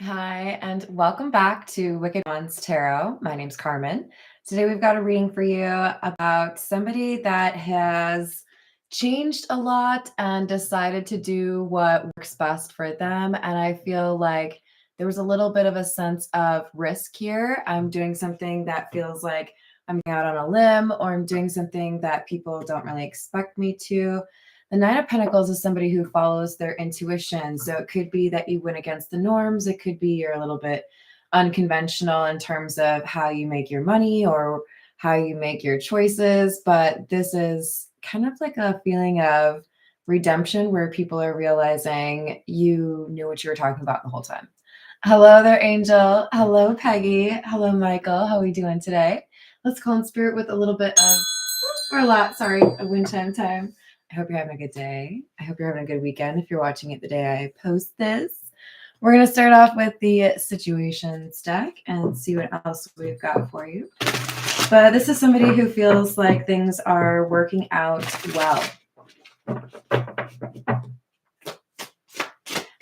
Hi, and welcome back to Wicked Ones Tarot. My name's Carmen. Today we've got a reading for you about somebody that has changed a lot and decided to do what works best for them. And I feel like there was a little bit of a sense of risk here. I'm doing something that feels like I'm out on a limb, or I'm doing something that people don't really expect me to. The Nine of Pentacles is somebody who follows their intuition. So it could be that you went against the norms. It could be you're a little bit unconventional in terms of how you make your money or how you make your choices. But this is kind of like a feeling of redemption where people are realizing you knew what you were talking about the whole time. Hello there, Angel. Hello, Peggy. Hello, Michael. How are we doing today? Let's call in spirit with a little bit of, or a lot, sorry, of wind chime time. I hope you're having a good day. I hope you're having a good weekend if you're watching it the day I post this. We're going to start off with the situations deck and see what else we've got for you. But this is somebody who feels like things are working out well.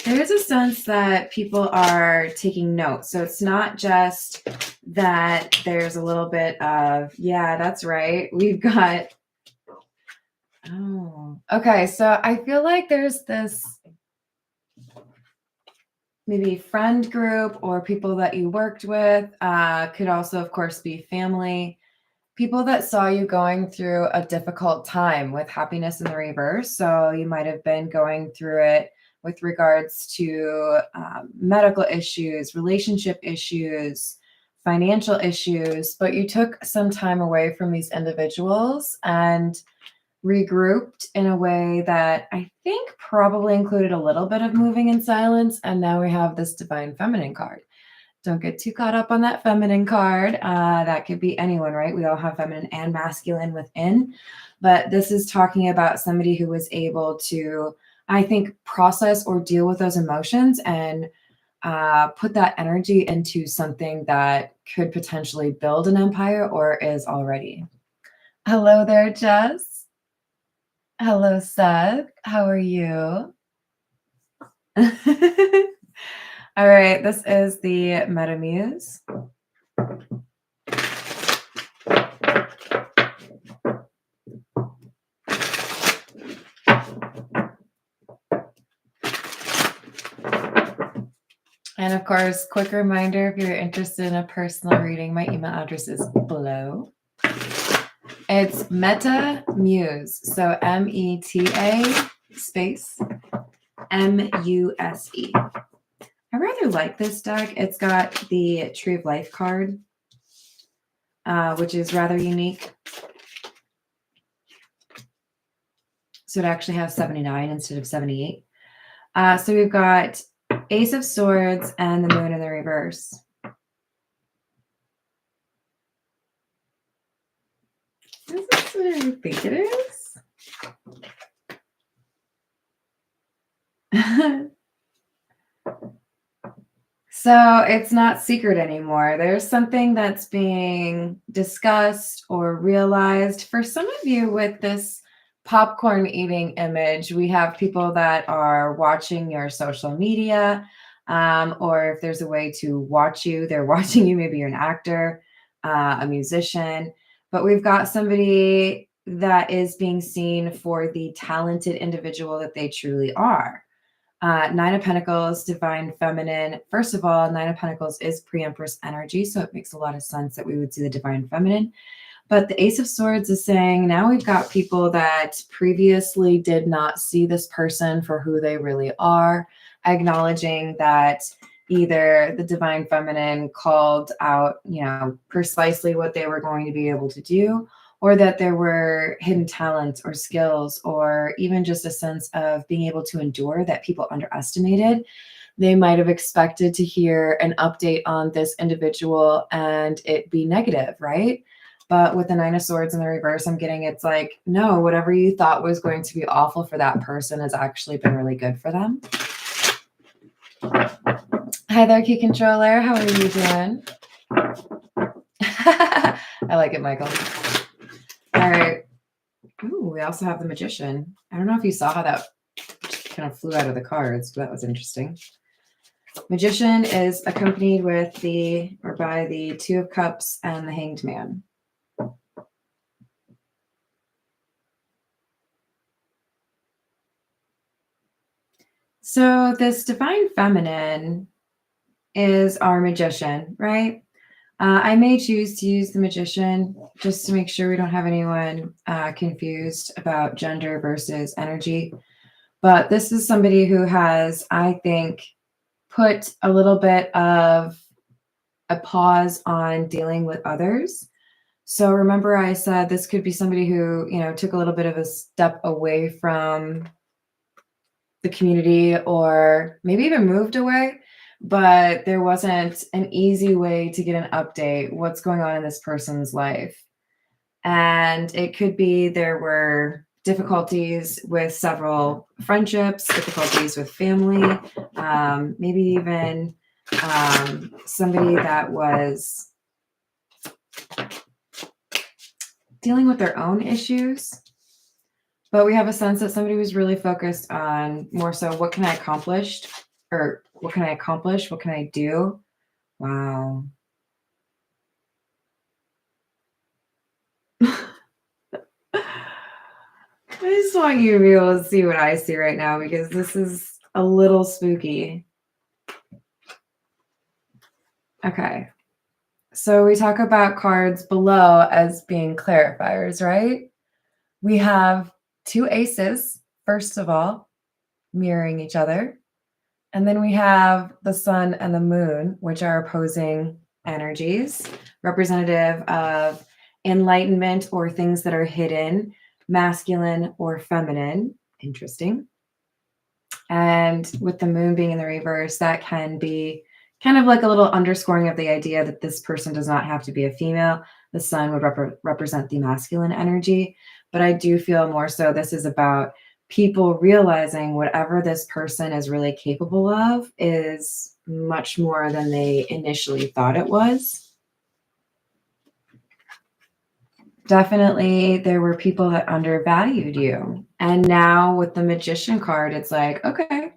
There is a sense that people are taking notes. So it's not just that there's a little bit of, yeah, that's right. We've got, oh, okay. So I feel like there's this maybe friend group or people that you worked with, could also, of course, be family. People that saw you going through a difficult time with happiness in the reverse. So you might have been going through it with regards to medical issues, relationship issues, financial issues, but you took some time away from these individuals and regrouped in a way that I think probably included a little bit of moving in silence. And now we have this Divine Feminine card. Don't get too caught up on that feminine card. That could be anyone, right? We all have feminine and masculine within. But this is talking about somebody who was able to, I think, process or deal with those emotions and put that energy into something that could potentially build an empire or is already. Hello there, Jess. Hello, Seth. How are you? All right, this is the Meta Muse. And of course, quick reminder, if you're interested in a personal reading, my email address is below. It's Meta Muse. So META space MUSE. I rather like this deck. It's got the Tree of Life card, which is rather unique. So it actually has 79 instead of 78. So we've got Ace of Swords and the Moon in the reverse. Is this what I think it is? So it's not secret anymore. There's something that's being discussed or realized. For some of you with this popcorn eating image, we have people that are watching your social media, or if there's a way to watch you, they're watching you. Maybe you're an actor, a musician, but we've got somebody that is being seen for the talented individual that they truly are. Nine of Pentacles, Divine Feminine. First of all, Nine of Pentacles is pre-Empress energy, so it makes a lot of sense that we would see the Divine Feminine. But the Ace of Swords is saying now we've got people that previously did not see this person for who they really are, acknowledging that either the Divine Feminine called out, precisely what they were going to be able to do, or that there were hidden talents or skills, or even just a sense of being able to endure that people underestimated. They might have expected to hear an update on this individual and it be negative, right? But with the Nine of Swords in the reverse, I'm getting it's like, no, whatever you thought was going to be awful for that person has actually been really good for them. Hi there, Key Controller. How are you doing? I like it, Michael. All right. Ooh, we also have the Magician. I don't know if you saw how that kind of flew out of the cards, but that was interesting. Magician is accompanied with by the Two of Cups and the Hanged Man. So this divine feminine is our magician, right? I may choose to use the magician just to make sure we don't have anyone confused about gender versus energy. But this is somebody who has, I think, put a little bit of a pause on dealing with others. So remember I said this could be somebody who, took a little bit of a step away from the community or maybe even moved away, but there wasn't an easy way to get an update what's going on in this person's life. And it could be there were difficulties with several friendships, difficulties with family, maybe even somebody that was dealing with their own issues. But we have a sense that somebody was really focused on more so what can I accomplish? Or what can I accomplish? What can I do? Wow. I just want you to be able to see what I see right now because this is a little spooky. Okay. So we talk about cards below as being clarifiers, right? We have two aces, first of all, mirroring each other. And then we have the sun and the moon, which are opposing energies, representative of enlightenment or things that are hidden, masculine or feminine. Interesting. And with the moon being in the reverse, that can be kind of like a little underscoring of the idea that this person does not have to be a female. The sun would represent the masculine energy. But I do feel more so this is about people realizing whatever this person is really capable of is much more than they initially thought it was. Definitely, there were people that undervalued you. And now with the Magician card, it's like, okay,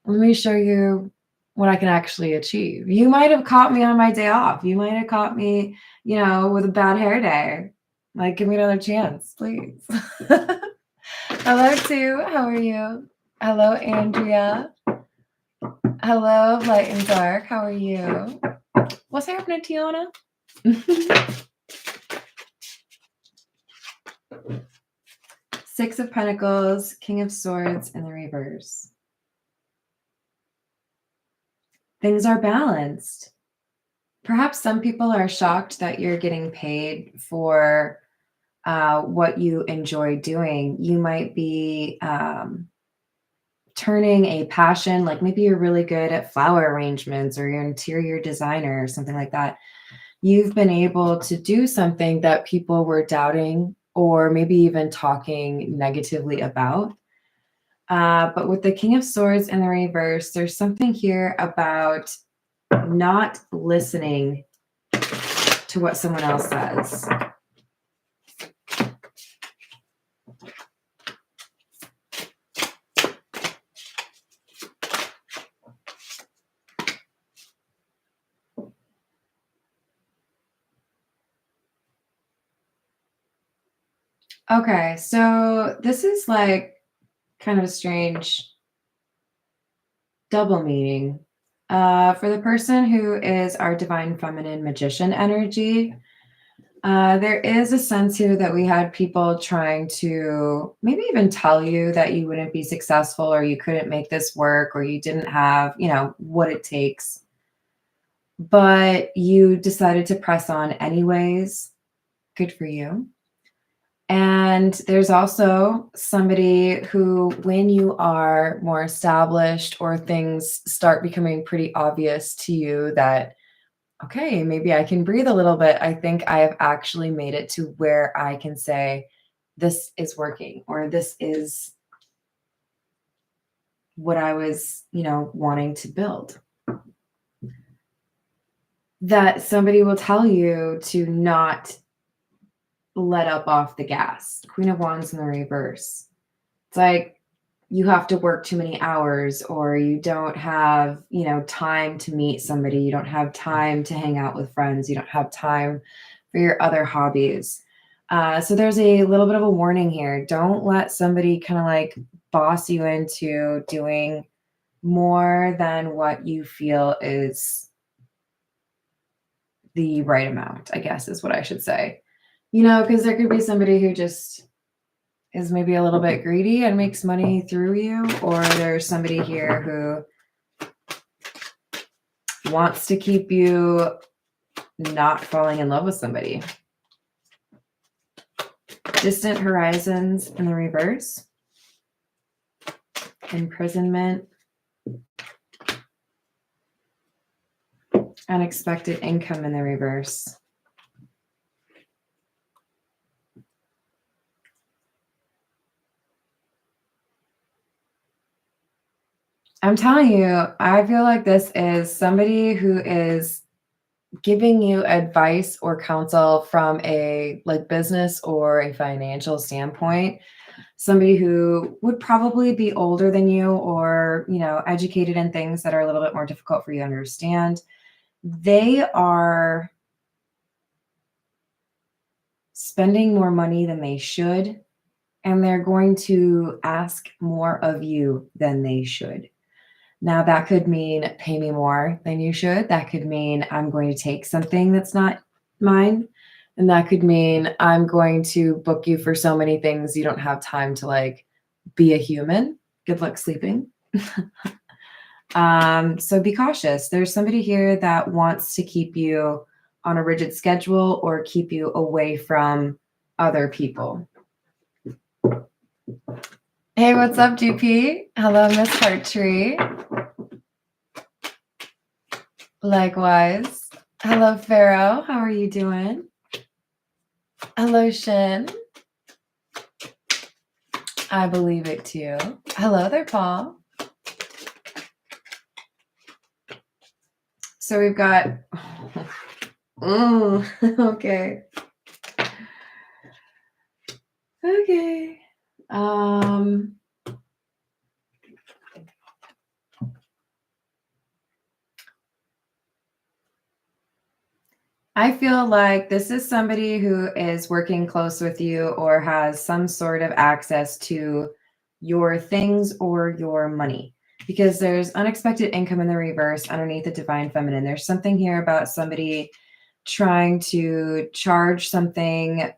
let me show you what I can actually achieve. You might have caught me on my day off. You might have caught me, with a bad hair day. Like, give me another chance, please. Hello, Sue. How are you? Hello, Andrea. Hello, Light and Dark. How are you? What's happening, Tiana? Six of Pentacles, King of Swords in the reverse. Things are balanced. Perhaps some people are shocked that you're getting paid for what you enjoy doing. You might be turning a passion, like maybe you're really good at flower arrangements or you're an interior designer or something like that. You've been able to do something that people were doubting or maybe even talking negatively about. But with the King of Swords in the reverse, there's something here about not listening to what someone else says. Okay, so this is like kind of a strange double meaning. For the person who is our divine feminine magician energy, there is a sense here that we had people trying to maybe even tell you that you wouldn't be successful or you couldn't make this work or you didn't have, what it takes. But you decided to press on anyways. Good for you. And there's also somebody who, when you are more established or things start becoming pretty obvious to you that, okay, maybe I can breathe a little bit. I think I have actually made it to where I can say, this is working, or this is what I was, wanting to build. That somebody will tell you to not let up off the gas. Queen of Wands in the reverse. It's like, you have to work too many hours, or you don't have, time to meet somebody. You don't have time to hang out with friends. You don't have time for your other hobbies. So there's a little bit of a warning here. Don't let somebody kind of like boss you into doing more than what you feel is the right amount, I guess is what I should say. Because there could be somebody who just is maybe a little bit greedy and makes money through you, or there's somebody here who wants to keep you not falling in love with somebody. Distant horizons in the reverse. Imprisonment. Unexpected income in the reverse. I'm telling you, I feel like this is somebody who is giving you advice or counsel from a like business or a financial standpoint. Somebody who would probably be older than you, or, educated in things that are a little bit more difficult for you to understand. They are spending more money than they should, and they're going to ask more of you than they should. Now, that could mean pay me more than you should. That could mean I'm going to take something that's not mine. And that could mean I'm going to book you for so many things you don't have time to like be a human. Good luck sleeping. So be cautious. There's somebody here that wants to keep you on a rigid schedule or keep you away from other people. Hey, what's up, GP? Hello, Miss Hearttree. Likewise. Hello, Pharaoh. How are you doing? Hello, Shin. I believe it too. Hello there, Paul. So we've got... okay. Okay. I feel like this is somebody who is working close with you or has some sort of access to your things or your money, because there's unexpected income in the reverse underneath the divine feminine. There's something here about somebody trying to charge something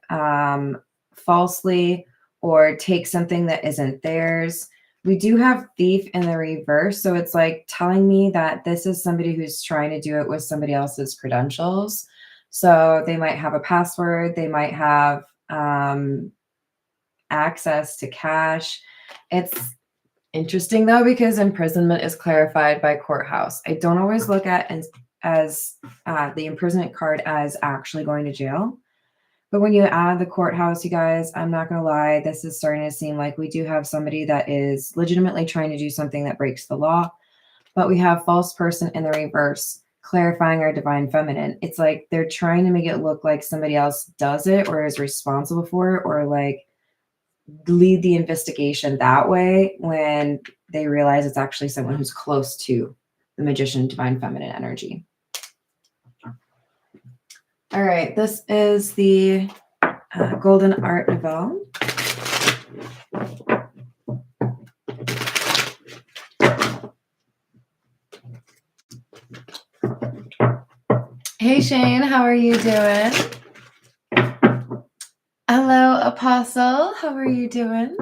falsely or take something that isn't theirs. We do have thief in the reverse. So it's like telling me that this is somebody who's trying to do it with somebody else's credentials. So they might have a password. They might have access to cash. It's interesting though, because imprisonment is clarified by courthouse. I don't always look at as the imprisonment card as actually going to jail. But when you add the courthouse, you guys, I'm not going to lie, this is starting to seem like we do have somebody that is legitimately trying to do something that breaks the law. But we have false person in the reverse, clarifying our divine feminine. It's like they're trying to make it look like somebody else does it or is responsible for it, or like lead the investigation that way, when they realize it's actually someone who's close to the magician divine feminine energy. All right, this is the Golden Art Nouveau. Hey Shane, how are you doing? Hello, Apostle. How are you doing?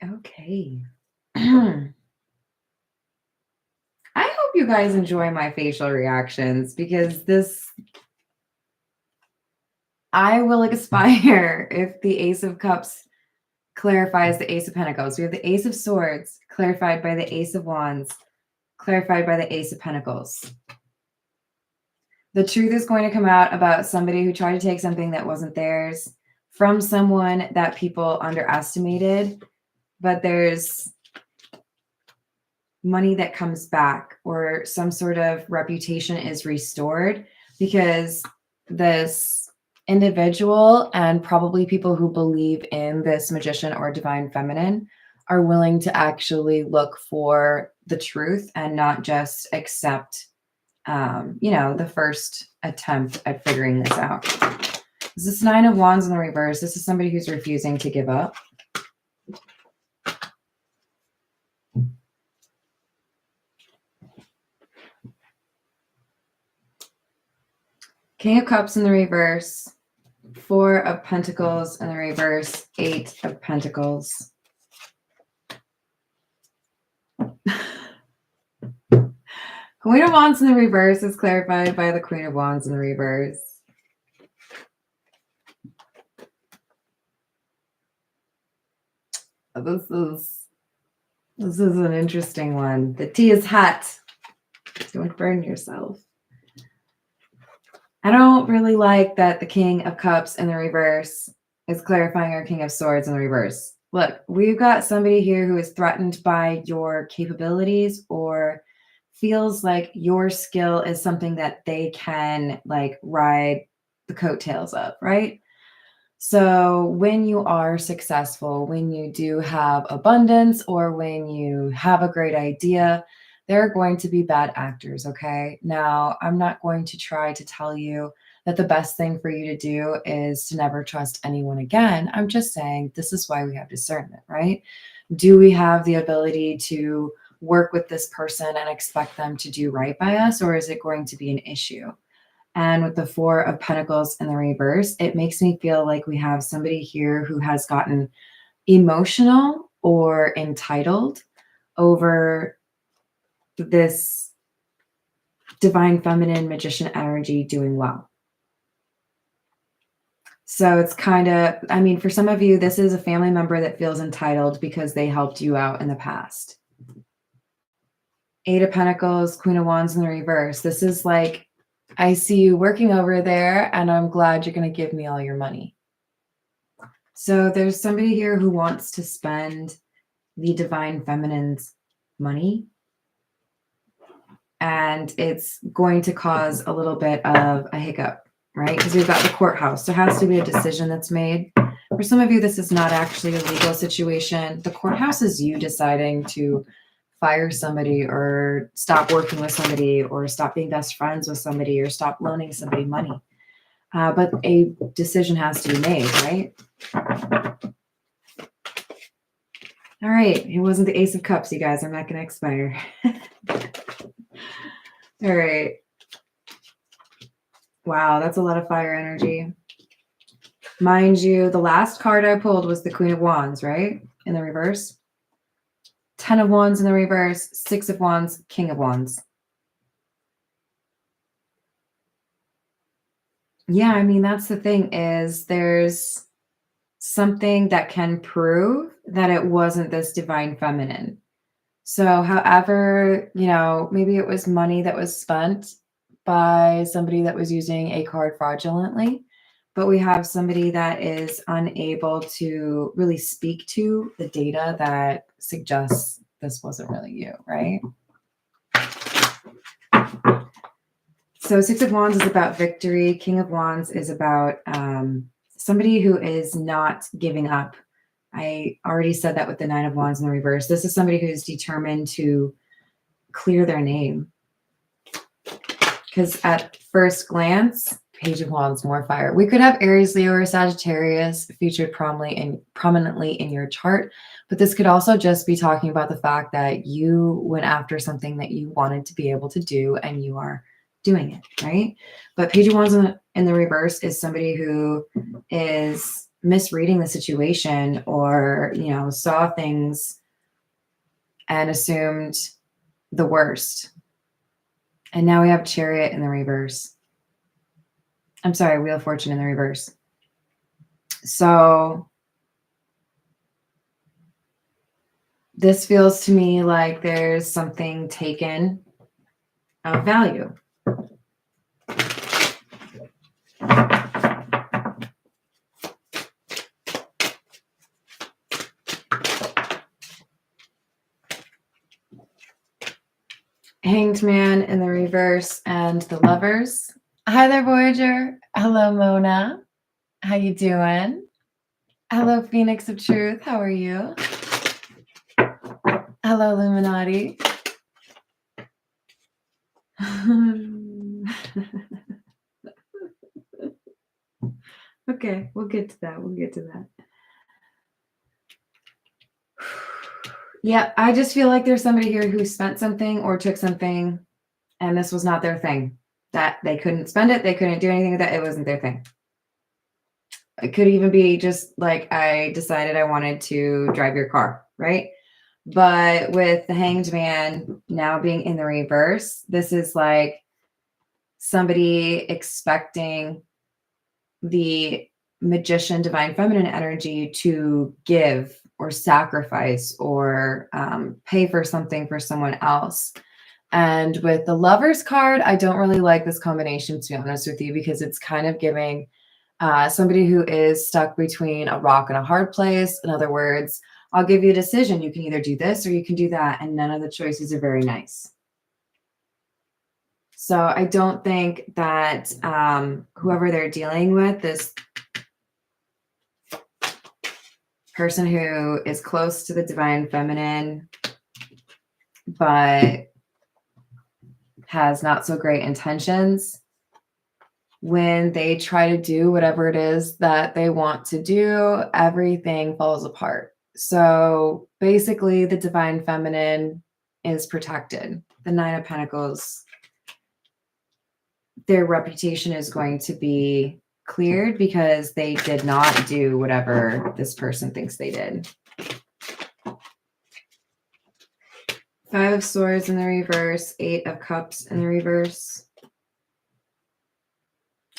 Okay. I hope you guys enjoy my facial reactions, because I will expire if the Ace of Cups clarifies the Ace of Pentacles. We have the Ace of Swords clarified by the Ace of Wands, clarified by the Ace of Pentacles. The truth is going to come out about somebody who tried to take something that wasn't theirs. from someone that people underestimated, but there's money that comes back or some sort of reputation is restored because this individual and probably people who believe in this magician or divine feminine are willing to actually look for the truth and not just accept, the first attempt at figuring this out. This is 9 of Wands in the reverse. This is somebody who's refusing to give up. King of Cups in the reverse. 4 of Pentacles in the reverse. 8 of Pentacles. Queen of Wands in the reverse is clarified by the Queen of Wands in the reverse. This is an interesting one. The tea is hot. Don't burn yourself. I don't really like that the King of Cups in the reverse is clarifying our King of Swords in the reverse. Look, we've got somebody here who is threatened by your capabilities or feels like your skill is something that they can like ride the coattails of, right? So when you are successful, when you do have abundance or when you have a great idea, there are going to be bad actors, okay? Now, I'm not going to try to tell you that the best thing for you to do is to never trust anyone again. I'm just saying this is why we have discernment, right? Do we have the ability to work with this person and expect them to do right by us, or is it going to be an issue? And with the 4 of Pentacles in the reverse, it makes me feel like we have somebody here who has gotten emotional or entitled over this divine feminine magician energy doing well. So it's kind of, I mean, for some of you, this is a family member that feels entitled because they helped you out in the past. 8 of Pentacles, Queen of Wands in the reverse. This is like, I see you working over there and I'm glad you're going to give me all your money. So there's somebody here who wants to spend the divine feminine's money. And it's going to cause a little bit of a hiccup, right? Because we've got the courthouse. There has to be a decision that's made. For some of you, this is not actually a legal situation. The courthouse is you deciding to fire somebody or stop working with somebody or stop being best friends with somebody or stop loaning somebody money. But a decision has to be made, right? All right. It wasn't the Ace of Cups, you guys. I'm not going to expire. All right. Wow, that's a lot of fire energy. Mind you, the last card I pulled was the Queen of Wands, right? In the reverse. 10 of Wands in the reverse, 6 of Wands, King of Wands. Yeah, I mean, that's the thing is there's something that can prove that it wasn't this divine feminine. So however, maybe it was money that was spent by somebody that was using a card fraudulently, but we have somebody that is unable to really speak to the data that suggests this wasn't really you, right? So 6 of Wands is about victory. King of Wands is about somebody who is not giving up. I already said that with the 9 of Wands in the reverse. This is somebody who's determined to clear their name. Because at first glance, Page of Wands, more fire. We could have Aries, Leo, or Sagittarius featured prominently in your chart, but this could also just be talking about the fact that you went after something that you wanted to be able to do and you are doing it, right? But Page of Wands in the reverse is somebody who is misreading the situation or, saw things and assumed the worst. And now we have Chariot in the reverse. I'm sorry, Wheel of Fortune in the reverse. So this feels to me like there's something taken of value. Hanged Man in the reverse, and the Lovers. Hi there, Voyager. Hello, Mona. How you doing? Hello, Phoenix of Truth. How are you? Hello, Illuminati. Okay, we'll get to that. We'll get to that. Yeah, I just feel like there's somebody here who spent something or took something, and this was not their thing. That they couldn't spend it, they couldn't do anything with that. It wasn't their thing. It could even be just like I decided I wanted to drive your car, right? But with the Hanged Man now being in the reverse, this is like somebody expecting the Magician, divine feminine energy to give or sacrifice or pay for something for someone else. And with the Lovers card, I don't really like this combination, to be honest with you, because it's kind of giving somebody who is stuck between a rock and a hard place. In other words, I'll give you a decision. You can either do this or you can do that. And none of the choices are very nice. So I don't think that whoever they're dealing with, this person who is close to the divine feminine, but has not so great intentions, when they try to do whatever it is that they want to do, everything falls apart. So basically, the divine feminine is protected. The Nine of Pentacles, their reputation is going to be cleared because they did not do whatever this person thinks they did. Five of Swords in the reverse, Eight of Cups in the reverse.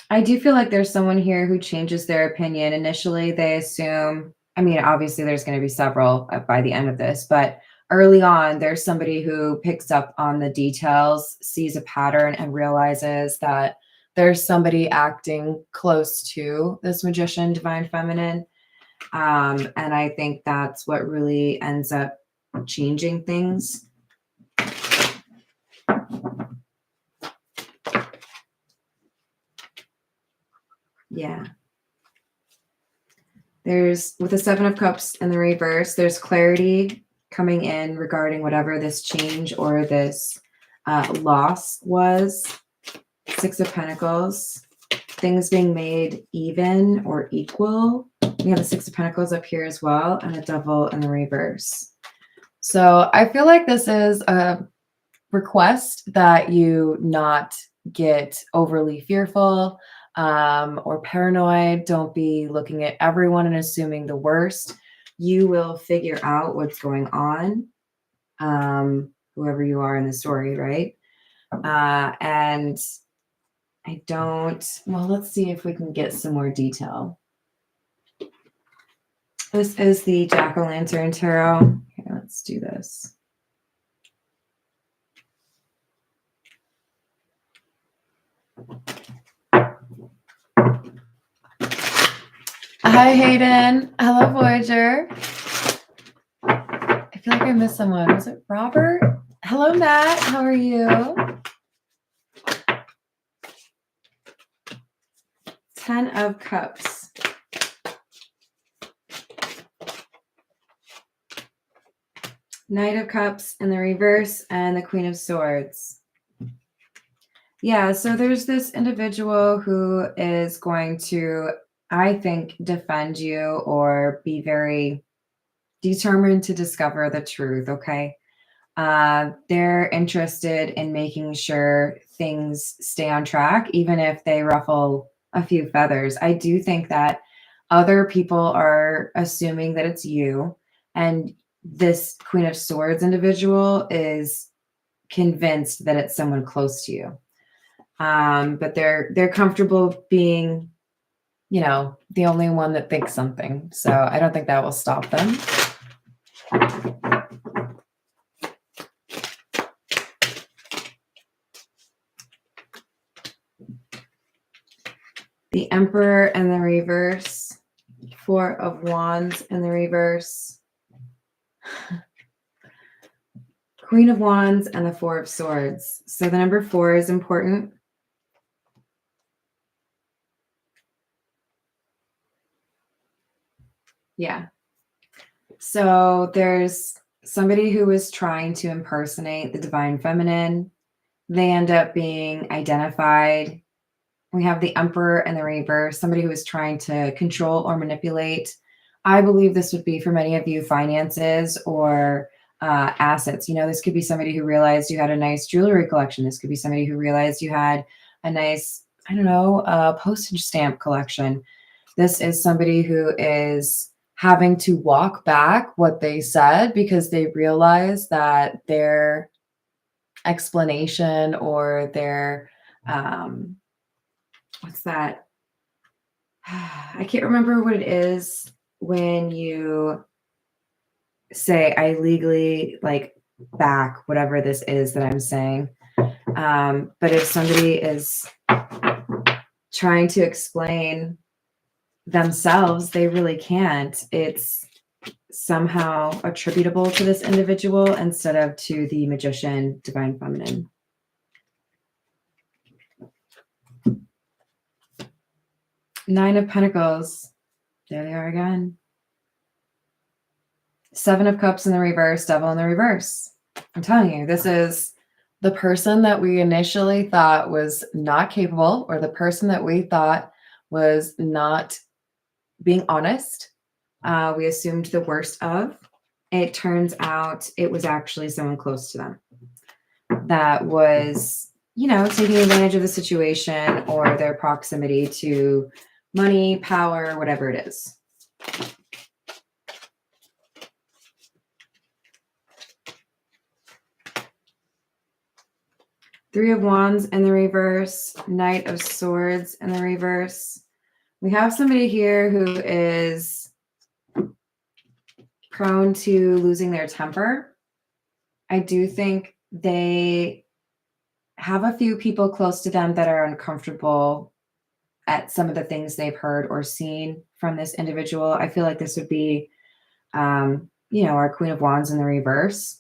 I do feel like there's someone here who changes their opinion. Initially, they assume, I mean, obviously there's going to be several by the end of this, but early on, there's somebody who picks up on the details, sees a pattern, and realizes that there's somebody acting close to this Magician, divine feminine. And I think that's what really ends up changing things. Yeah. There's, with the Seven of Cups in the reverse, there's clarity coming in regarding whatever this change or this loss was. Six of Pentacles, things being made even or equal. We have the Six of Pentacles up here as well, and the Devil in the reverse. So I feel like this is a request that you not get overly fearful or paranoid. Don't be looking at everyone and assuming the worst. You will figure out what's going on, whoever you are in the story, right? And I don't, well, let's see if we can get some more detail. This is the Jack-o'-lantern tarot. Okay, let's do this. Hi, Hayden. Hello, Voyager. I feel like I missed someone. Was it Robert? Hello, Matt. How are you? 10 of Cups. Knight of Cups in the reverse and the Queen of Swords. Yeah, so there's this individual who is going to, I think, defend you or be very determined to discover the truth, okay? They're interested in making sure things stay on track, even if they ruffle a few feathers. I do think that other people are assuming that it's you, and this Queen of Swords individual is convinced that it's someone close to you. But they're comfortable being, you know, the only one that thinks something. So I don't think that will stop them. The Emperor in the reverse, Four of Wands in the reverse, Queen of Wands and the Four of Swords. So the number 4 is important. Yeah. So there's somebody who is trying to impersonate the divine feminine. They end up being identified. We have the Emperor and the reverse, somebody who is trying to control or manipulate. I believe this would be for many of you finances or assets. You know, this could be somebody who realized you had a nice jewelry collection. This could be somebody who realized you had a nice, I don't know, postage stamp collection. This is somebody who is having to walk back what they said because they realize that their explanation or their, what's that? I can't remember what it is when you say I legally like back whatever this is that I'm saying. But if somebody is trying to explain themselves, they really can't. It's somehow attributable to this individual instead of to the magician, divine feminine. Nine of Pentacles. There they are again. Seven of Cups in the reverse, Devil in the reverse. I'm telling you, this is the person that we initially thought was not capable, or the person that we thought was not being honest. We assumed the worst of. It turns out it was actually someone close to them that was, you know, taking advantage of the situation or their proximity to money, power, whatever it is. Three of Wands in the reverse, Knight of Swords in the reverse. We have somebody here who is prone to losing their temper. I do think they have a few people close to them that are uncomfortable at some of the things they've heard or seen from this individual. I feel like this would be, you know, our Queen of Wands in the reverse.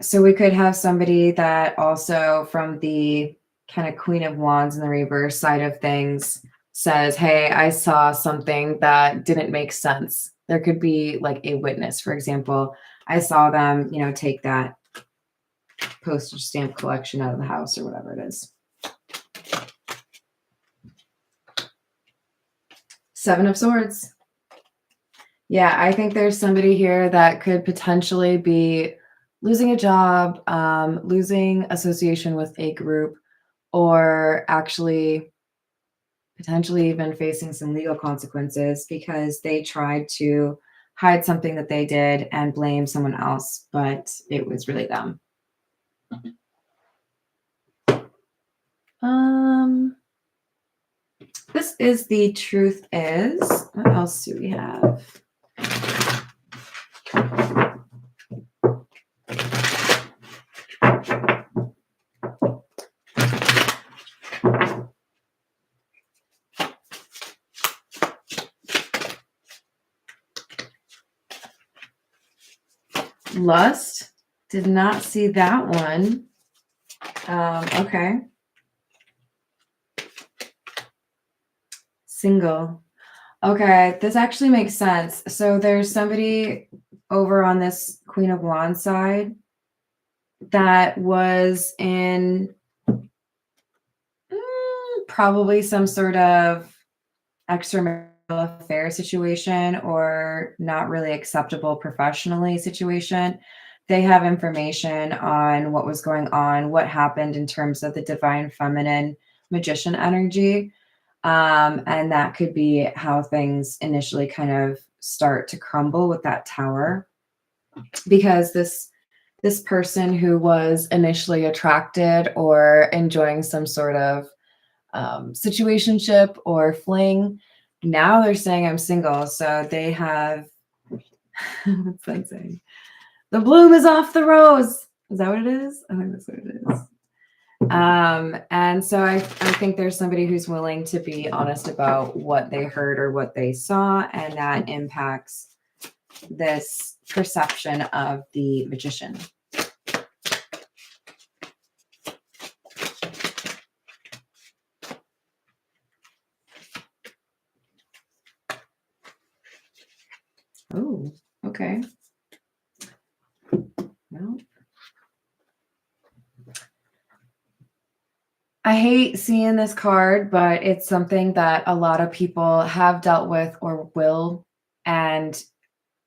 So we could have somebody that also from the kind of Queen of Wands in the reverse side of things says, hey, I saw something that didn't make sense. There could be like a witness, for example. I saw them, you know, take that postage stamp collection out of the house or whatever it is. Seven of Swords. Yeah, I think there's somebody here that could potentially be losing a job, losing association with a group, or actually potentially even facing some legal consequences because they tried to hide something that they did and blame someone else, but it was really them. This is the truth is. What else do we have? Lust. Did not see that one. Okay. Single. Okay, this actually makes sense. So there's somebody over on this Queen of Wands side that was in probably some sort of extramarital affair situation or not really acceptable professionally situation. They have information on what was going on, what happened in terms of the divine feminine magician energy. And that could be how things initially kind of start to crumble with that tower. Because this person who was initially attracted or enjoying some sort of situationship or fling, now they're saying I'm single. So they have, what's that saying? The bloom is off the rose. Is that what it is? I think that's what it is. And so I think there's somebody who's willing to be honest about what they heard or what they saw, and that impacts this perception of the Magician. Oh, okay. Well, I hate seeing this card, but it's something that a lot of people have dealt with or will. And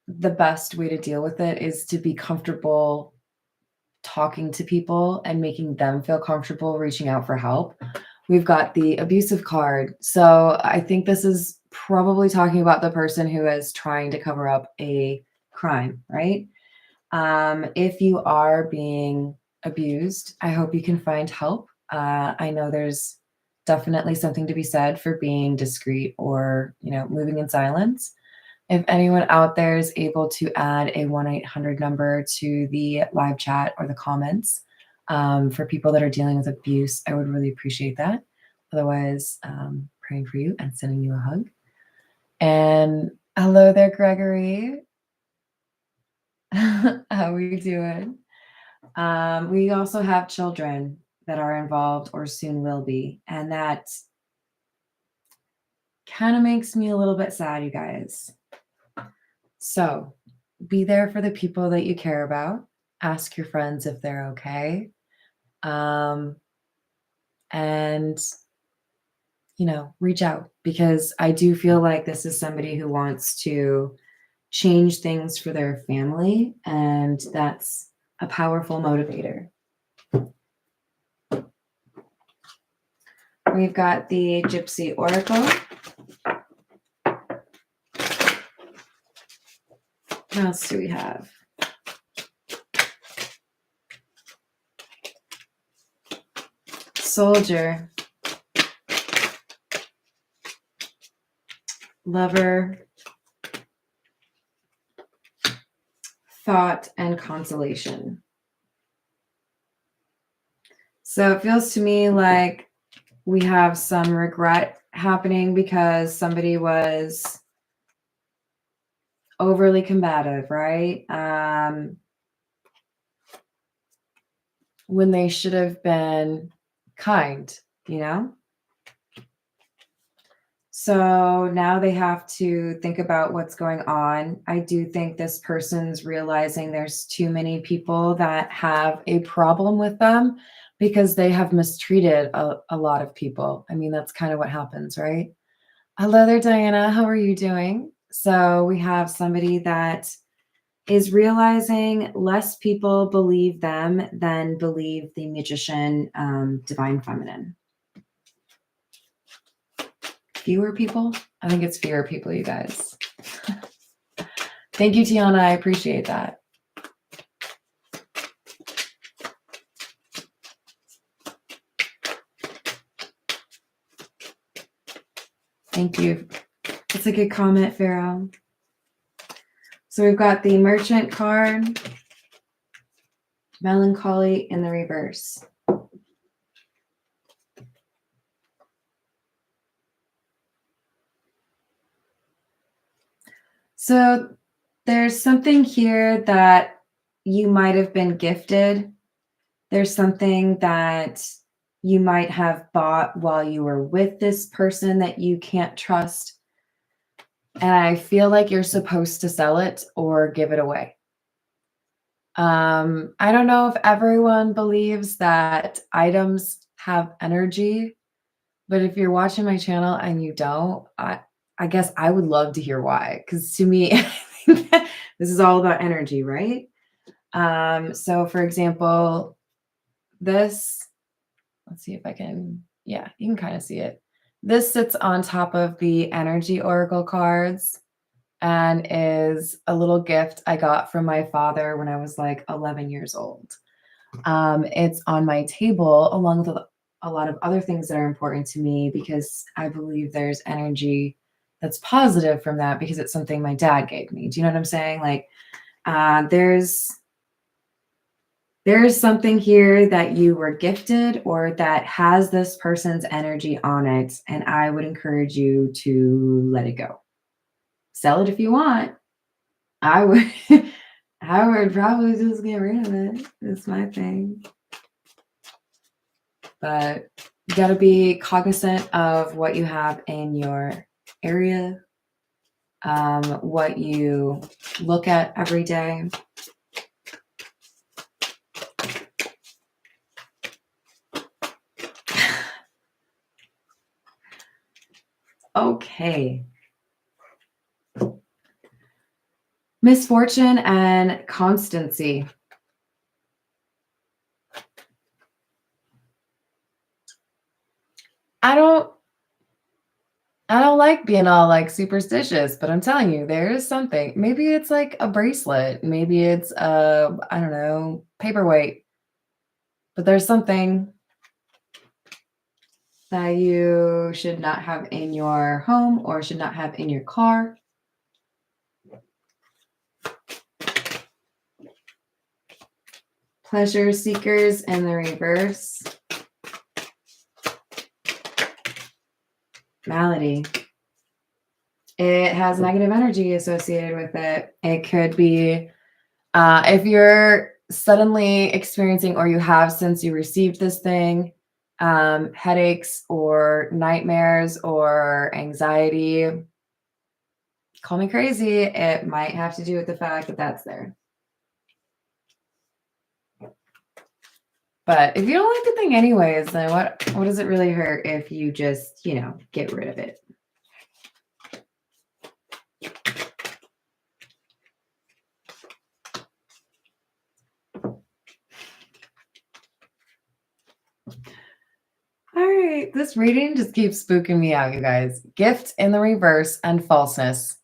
the best way to deal with it is to be comfortable talking to people and making them feel comfortable reaching out for help. We've got the abusive card. So I think this is probably talking about the person who is trying to cover up a crime, right? If you are being abused, I hope you can find help. I know there's definitely something to be said for being discreet or, moving in silence. If anyone out there is able to add a 1-800 number to the live chat or the comments for people that are dealing with abuse, I would really appreciate that. Otherwise, praying for you and sending you a hug. And hello there, Gregory. How are you doing? We also have children that are involved or soon will be. And that kind of makes me a little bit sad, you guys. So be there for the people that you care about. Ask your friends if they're okay. And, reach out, because I do feel like this is somebody who wants to change things for their family. And that's a powerful motivator. We've got the Gypsy Oracle. What else do we have? Soldier. Lover. Thought and consolation. So it feels to me like we have some regret happening because somebody was overly combative, right? When they should have been kind, So now they have to think about what's going on. I do think this person's realizing there's too many people that have a problem with them because they have mistreated a lot of people. I mean, that's kind of what happens, right? Hello there, Diana. How are you doing? So we have somebody that is realizing less people believe them than believe the Magician, Divine Feminine. Fewer people? I think it's fewer people, you guys. Thank you, Tiana. I appreciate that. Thank you. That's a good comment, Pharaoh. So we've got the Merchant card, Melancholy in the reverse. So there's something here that you might have been gifted. There's something that you might have bought while you were with this person that you can't trust. And I feel like you're supposed to sell it or give it away. I don't know if everyone believes that items have energy, but if you're watching my channel and you don't, I guess I would love to hear why. Because to me, this is all about energy, right? So for example, let's see if I can, yeah, you can kind of see it. This sits on top of the energy oracle cards and is a little gift I got from my father when I was like 11 years old. It's on my table along with a lot of other things that are important to me because I believe there's energy that's positive from that because it's something my dad gave me. Do you know what I'm saying? Like, there's something here that you were gifted or that has this person's energy on it, and I would encourage you to let it go. Sell it if you want. I would I would probably just get rid of it. It's my thing. But you got to be cognizant of what you have in your area, what you look at every day. Okay. Misfortune and constancy. I don't like being all like superstitious, but I'm telling you, there is something. Maybe it's like a bracelet. Maybe it's a, I don't know, paperweight. But there's something that you should not have in your home or should not have in your car. Pleasure seekers in the reverse. Malady. It has negative energy associated with it. It could be if you're suddenly experiencing, or you have since you received this thing, headaches or nightmares or anxiety. Call me crazy. It might have to do with the fact that that's there. But if you don't like the thing anyways, then what does it really hurt if you just, get rid of it? All right, this reading just keeps spooking me out, you guys. Gift in the reverse and falseness.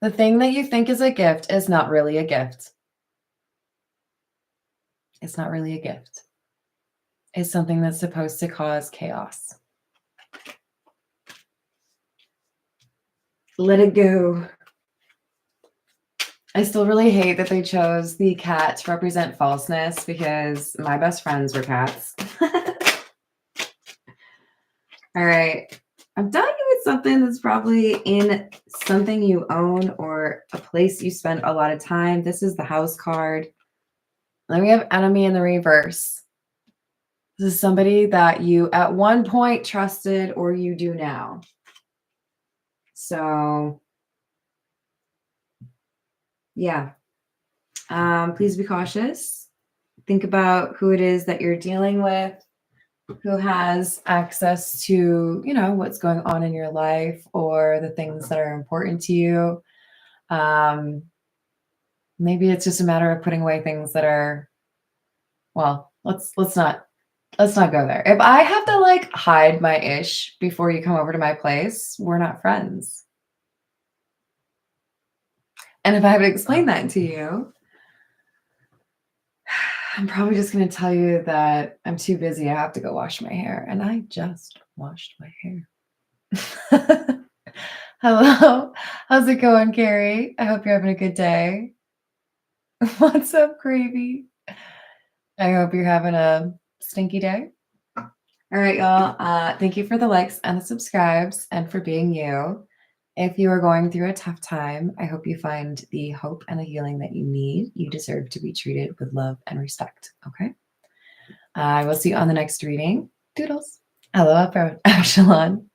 The thing that you think is a gift is not really a gift. It's not really a gift. It's something that's supposed to cause chaos. Let it go. I still really hate that they chose the cat to represent falseness because my best friends were cats. All right. I'm done with something that's probably in something you own or a place you spend a lot of time. This is the house card. Then we have enemy in the reverse. This is somebody that you at one point trusted or you do now. So, yeah. Please be cautious. Think about who it is that you're dealing with, who has access to, what's going on in your life or the things that are important to you. Maybe it's just a matter of putting away things that are, well, let's not go there. If I have to like hide my ish before you come over to my place, we're not friends. And if I have to explain that to you, I'm probably just going to tell you that I'm too busy. I have to go wash my hair. And I just washed my hair. Hello. How's it going, Carrie? I hope you're having a good day. What's up, Gravy? I hope you're having a stinky day. All right, y'all. Thank you for the likes and the subscribes and for being you. If you are going through a tough time, I hope you find the hope and the healing that you need. You deserve to be treated with love and respect, okay? I will see you on the next reading. Doodles. Hello, Epsilon.